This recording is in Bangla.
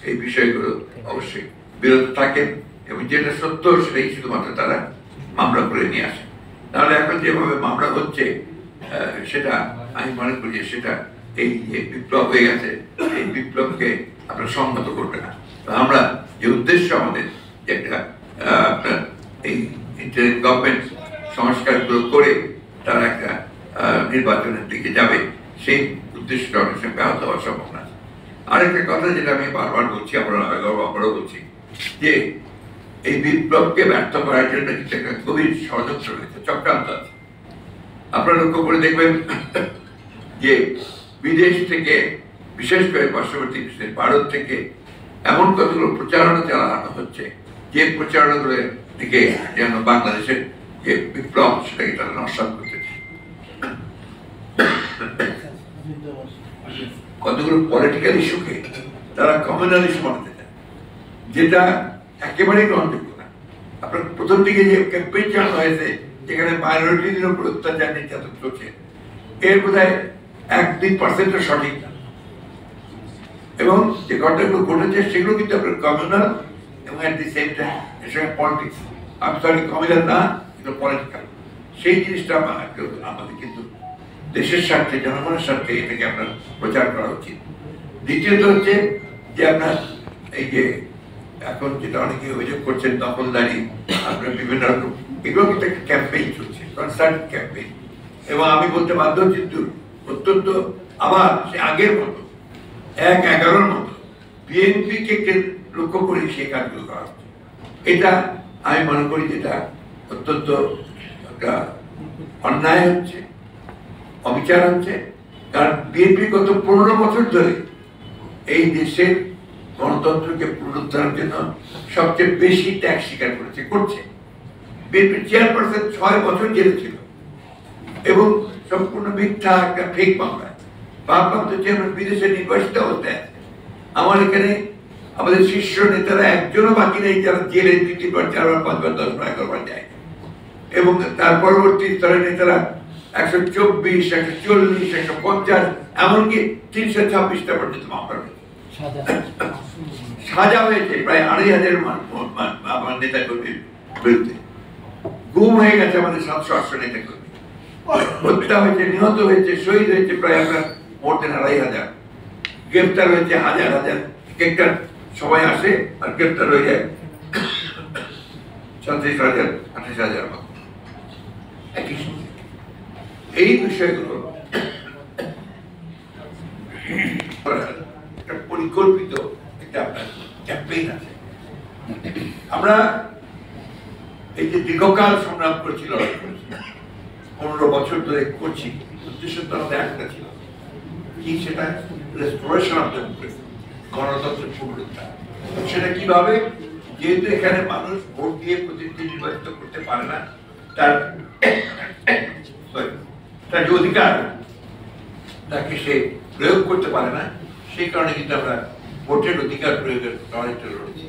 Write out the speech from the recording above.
এই বিষয়গুলো অবশ্যই বিরত থাকেন এবং যেটা সত্য সেটাই শুধুমাত্র তারা মামলা করে নিয়ে আসেন। তাহলে এখন যেভাবে মামলা হচ্ছে সেটা আমি মনে করি যে সেটা এই যে বিপ্লব হয়ে গেছে, এই বিপ্লবকে আপনার সংহত করবে না। আমরা যে উদ্দেশ্য আমাদের যে একটা আপনার এই ইন্টারিম গভর্নমেন্ট সংস্কারগুলো করে তারা একটা নির্বাচনের দিকে যাবে, সেই উদ্দেশ্যটা অনেক সময় ব্যাহত হওয়ার সম্ভাবনা আছে। আরেকটা কথা যেটা আমি বারবার বলছি, আমরাও বলছি, যে এই বিপ্লবকে ব্যর্থ করার জন্য কিন্তু একটা গভীর ষড়যন্ত্র রয়েছে, চক্রান্ত আছে। আপনারা লক্ষ্য করে দেখবেন যে বিদেশ থেকে, বিশেষ করে পার্শ্ববর্তী ভারত থেকে এমন কতগুলো প্রচারণা চালানো হচ্ছে যে প্রচারণাগুলো থেকে যেন বাংলাদেশের যে বিপ্লব সেটাকে তারা নস্বাত করতেছে। কতগুলো পলিটিক্যাল ইস্যুকে তারা কমিউনাল ইস্যু বানাতে চায়, যেটা একেবারেই গ্রহণযোগ্য না। আপনার প্রথম দিকে যে ক্যাম্পেইন চালানো হয়েছে যেখানে মাইনরিটিদের উপর অত্যাচার নির্যাতন চলছে, এর বোধহয় 1-2% সঠিক না, এবং যে ঘটনাগুলো ঘটেছে সেগুলো কিন্তু আপনার কমিউনাল এবং অ্যাট দি সেম টাইম এর সঙ্গে পলিটিক্স, আমি সরি কমিউনাল না কিন্তু পলিটিক্যাল। সেই জিনিসটা আমাদের কিন্তু দেশের স্বার্থে, জনগণের স্বার্থে এটাকে আপনার প্রচার করা উচিত। দ্বিতীয়ত হচ্ছে যে আপনার এই যে এখন যেটা অনেকে অভিযোগ করছেন দখলদারি, আপনার বিভিন্ন রকম, এগুলো কিন্তু একটা ক্যাম্পেইন চলছে, কনসার্ট ক্যাম্পেইন, এবং আমি বলতে বাধ্য কিন্তু অত্যন্ত আবার সে আগের মতো 1-11 মতো বিএনপিকে লক্ষ্য করে সেই কাজগুলো করা হচ্ছে। এটা আমি মনে করি যেটা অত্যন্ত একটা অন্যায় হচ্ছে, অবিচার হচ্ছে। কারণ বিএনপি গত 15 বছর ধরে এই দেশের গণতন্ত্রকে পুনরুদ্ধারের জন্য সবচেয়ে বেশি ত্যাগ স্বীকার করছে। বিএনপি চেয়ারপারসন 6 বছর জেলে ছিল এবং সম্পূর্ণ মিথ্যা একটা ফেক মামলায়। ভারপ্রাপ্ত চেয়ারম্যান বিদেশে নির্বাসিত অবস্থায় আছে। আমার এখানে আমাদের শীর্ষ নেতারা একজনও বাকি নেই যারা জেলে 2-3বার 4বার 5বার 10বার 11বার যায়, এবং তার পরবর্তী স্তরের নেতারা 124, 140, 150, এমনকি 326টা পর্যন্ত মামলা হয়েছে, সাজা হয়েছে প্রায় 2,500 নেতা কর্মীর বিরুদ্ধে। গুম হয়ে গেছে আমাদের 700-800 নেতা কর্মী, হত্যা হয়েছে, নিহত হয়েছে, শহীদ হয়েছে প্রায় আপনার মোট 2,500, গ্রেফতার হয়েছে হাজার হাজার। একটা সবাই আসে আর গ্রেফতার হয়ে যায় 37,000, 28,000 মতো একই সঙ্গে। এই বিষয়গুলো একটা পরিকল্পিত একটা আপনার ক্যাম্পেইন আছে। আমরা এই যে দীর্ঘকাল সংগ্রাম করেছি, লড়াই করেছি, 15 বছর ধরে করছি, উদ্দেশ্য তো আমাদের একটা ছিল কি, সেটা রেস্টোরেশন অফ ডেমোক্রেসি, গণতন্ত্রের পুনরুদ্ধার। সেটা কিভাবে? যেহেতু এখানে মানুষ ভোট দিয়ে প্রতিনিধি নির্বাচিত করতে পারে না, তার যে অধিকার তাকে সে প্রয়োগ করতে পারে না, সেই কারণে কিন্তু আমরা ভোটের অধিকার প্রয়োগের লড়াইটা লড়েছি।